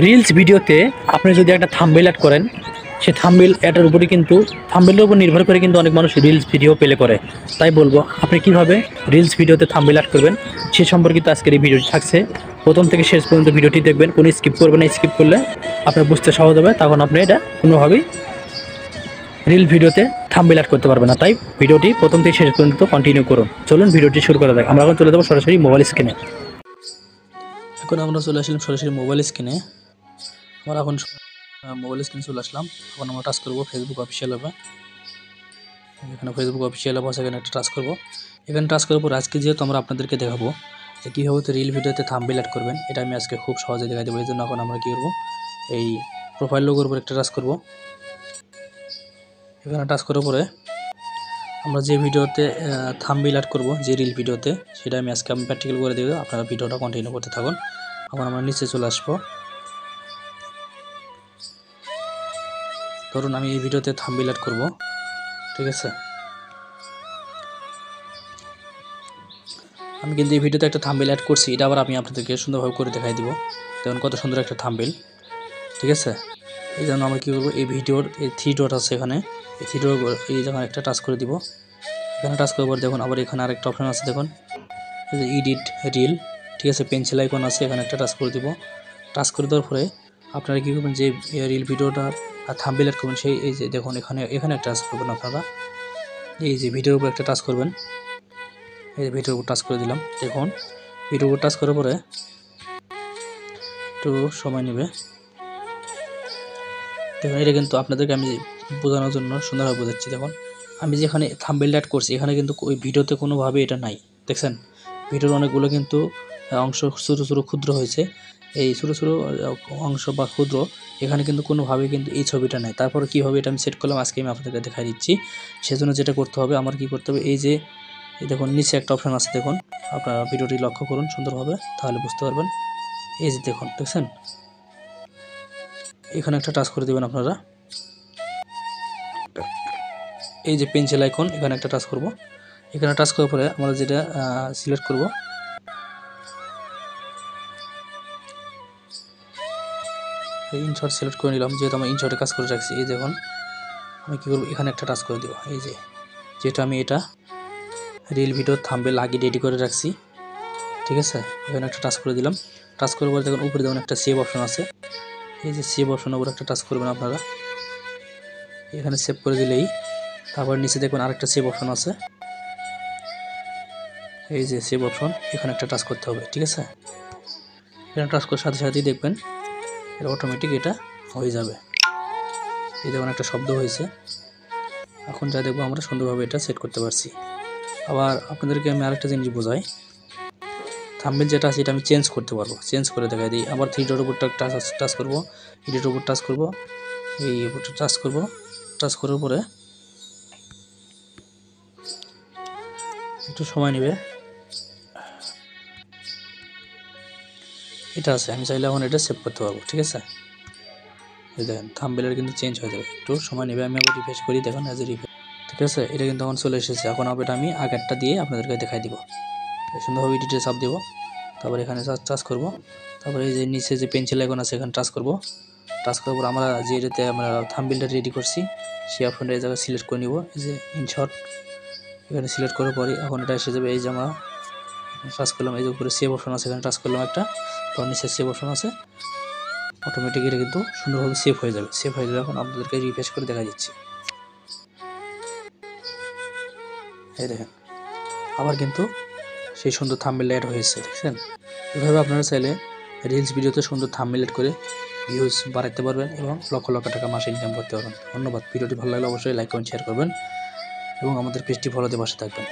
Reels ভিডিওতে আপনি যদি একটা থাম্বনেল অ্যাড করেন, সেই থাম্বনেল অ্যাডের উপরে কিন্তু থাম্বনেলের উপর নির্ভর করে কিন্তু অনেক মানুষ রিলস ভিডিও প্লে করে। তাই বলবো আপনি কিভাবে রিলস ভিডিওতে থাম্বনেল অ্যাড করবেন সে সম্পর্কিত আজকের এই ভিডিওটি থাকছে। প্রথম থেকে শেষ পর্যন্ত ভিডিওটি দেখবেন, কোনো স্কিপ করবেন না। স্কিপ করলে আপনার বুঝতে সহজ হবে, তখন আপনি এটা কোনোভাবেই রিল ভিডিওতে থাম্বনেল অ্যাড করতে পারবেন না। তাই ভিডিওটি প্রথম থেকে শেষ পর্যন্ত কন্টিনিউ করুন। চলুন ভিডিওটি শুরু করা যাক। আমরা এখন চলে যাবো সরাসরি মোবাইল স্ক্রিনে। এখন আমরা চলে আসলাম সরাসরি মোবাইল স্ক্রিনে। আমরা এখন মোবাইল স্ক্রিন চলে আসলাম। এখন আমরা টাচ করবো ফেসবুক অফিসিয়াল অ্যাপে। এখানে ফেসবুক অফিসিয়াল অ্যাপ আছে, এখানে একটা টাচ করবো। এখানে টাচ করার পর আজকে যেহেতু আমরা আপনাদেরকে দেখাবো যে কীভাবে রিল ভিডিওতে থাম্বনেল অ্যাড করবেন, এটা আমি আজকে খুব সহজে দেখাই দেবো। এই জন্য এখন আমরা কী করবো, এই প্রোফাইল লোগোর উপর একটা টাচ করবো। এখানে টাচ করার পরে আমরা যে ভিডিওতে থাম্বনেল অ্যাড করবো, যে রিল ভিডিওতে, সেটা আমি আজকে প্র্যাকটিক্যাল করে দেবো। আপনারা ভিডিওটা কন্টিনিউ করতে থাকুন। এখন আমরা নিচে চলে আসবো। ধরুন আমি এই ভিডিওতে থাম্বনেল অ্যাড করবো, ঠিক আছে। আমি কিন্তু এই ভিডিওতে একটা থাম্বনেল অ্যাড করছি, এটা আবার আমি আপনাদেরকে সুন্দরভাবে করে দেখাই দিব। দেখুন কত সুন্দর একটা থাম্বনেল, ঠিক আছে। এই জন্য আমরা কী করবো, এই ভিডিওর এই থ্রি ডট আছে, এখানে এই থ্রি ডট এই জায়গায় একটা টাচ করে দিব। এখানে টাচ করার পর দেখুন আবার এখানে আরেকটা অপশান আছে, দেখুন এই যে এডিট রিল, ঠিক আছে। পেন্সিল আইকন আছে, এখানে একটা টাচ করে দিব। টাচ করে দেওয়ার পরে আপনারা কী করবেন, যে রিল ভিডিওটা থাম্বনেল অ্যাড করবেন, সেই এই যে দেখুন এখানে একটা টাচ করবেন। আপনারা এই যে ভিডিওর উপর একটা টাচ করবেন। এই যে ভিডিওর উপর টাচ করে দিলাম। দেখুন ভিডিওর উপর টাচ করার পরে একটু সময় নেবে। দেখুন এটা কিন্তু আপনাদেরকে আমি বোঝানোর জন্য সুন্দরভাবে বোঝাচ্ছি। দেখুন আমি যেখানে থাম্বনেল অ্যাড করছি, এখানে কিন্তু ওই ভিডিওতে কোনোভাবে এটা নাই। দেখছেন ভিডিওর অনেকগুলো কিন্তু অংশ ছোটো ছোটো ক্ষুদ্র হয়েছে। এই ছোটো ছোটো অংশ বা ক্ষুদ্র এখানে কিন্তু কোনোভাবে কিন্তু এই ছবিটা নাই। তারপরে কীভাবে এটা আমি সেট করলাম আজকে আমি আপনাদেরকে দেখাই দিচ্ছি। সেজন্য যেটা করতে হবে, আমার কী করতে হবে, এই যে দেখুন নিচে একটা অপশান আছে, দেখুন আপনারা ভিডিওটি লক্ষ্য করুন সুন্দরভাবে, তাহলে বুঝতে পারবেন। এই যে দেখুন, দেখছেন এখানে একটা টাচ করে দেবেন আপনারা। এই যে পেন্সিল আইকন, এখানে একটা টাচ করব। এখানে টাচ করার পরে আমরা যেটা সিলেক্ট করব, ইনশর্ট সিলেক্ট করে নিলাম, যেহেতু আমি ইনশর্টে কাজ করে রাখছি। এই দেখুন আমি কী করবো, এখানে একটা টাচ করে দেবো। এই যে যেটা আমি এটা রিল ভিডিও থাম্বনেল আগে রেডি করে রাখছি, ঠিক আছে। এখানে একটা টাচ করে দিলাম। টাচ করার পরে দেখুন উপরে দেখুন একটা সেভ অপশন আছে। এই যে সেভ অপশনের উপর একটা টাচ করবেন আপনারা। এখানে সেভ করে দিলেই তারপর নিচে দেখুন আরেকটা সেভ অপশন আছে। এই যে সেভ অপশন, এখানে একটা টাচ করতে হবে, ঠিক আছে। এখানে টাচ করার সাথে সাথেই দেখবেন এটা অটোমেটিক এটা হয়ে যাবে। এই দেখুন একটা শব্দ হয়েছে। এখন যা দেখবো আমরা সুন্দরভাবে এটা সেট করতে পারছি। আবার আপনাদেরকে আমি আরেকটা জিনিস বোঝাই, থাম্বনেল যেটা আছে এটা আমি চেঞ্জ করতে পারবো, চেঞ্জ করে দেখাই দিই। আবার থ্রি ডটের উপর টাচ করবো, এডিটের উপর টাচ করবো, এই উপরটা টাচ করবো। টাচ করার পরে একটু সময় নেবে। এটা আছে, আমি চাইলে এখন এটা সেভ করতে পারবো, ঠিক আছে। এই দেখেন থাম্বনেলের কিন্তু চেঞ্জ হয়ে যাবে, একটু সময় নেবে। আমি আবার রিফ্রেশ করি, দেখুন এজ এ রিফ্রেশ, ঠিক আছে। এটা কিন্তু এখন চলে এসেছে। এখন আবার আমি আগেরটা দিয়ে আপনাদেরকে দেখাই দিব। সুন্দরভাবে এডিটে চাপ দেবো, তারপর এখানে টাচ করবো। তারপরে এই যে নিচে যে পেন্সিল আইকন আছে, এখানে টাচ করবো। টাচ করার পর আমরা যে এটাতে আমরা থাম্বনেলটা রেডি করছি, সেই অপশনটা এই জায়গায় সিলেক্ট করে নিব। এই যে ইনশর্ট, এখানে সিলেক্ট করার পরে এখন এটা এসে যাবে। এই যে আমরা টাচ করলাম, এই যে উপরে সেভ অপশন আছে, এখানে টাচ করলাম একটা, তখন নিচে সেভ অপশন আছে, অটোমেটিক এটা কিন্তু সুন্দরভাবে সেভ হয়ে যাবে। সেভ হয়ে যাবে। এখন আপনাদেরকে রিফ্রেশ করে দেখা দিচ্ছি। এই দেখেন আবার কিন্তু সেই সুন্দর থাম্বনেল অ্যাড হয়েছে, দেখছেন। এভাবে আপনারা চাইলে রিলস ভিডিওতে সুন্দর থাম্বনেল অ্যাড করে ভিউজ বাড়াতে পারবেন এবং লক্ষ লক্ষ টাকা মাসে ইনকাম করতে পারবেন। ধন্যবাদ। ভিডিওটি ভালো লাগলে অবশ্যই লাইক কমেন্ট শেয়ার করবেন এবং আমাদের পেজটি ফলোতে পাশে থাকবেন।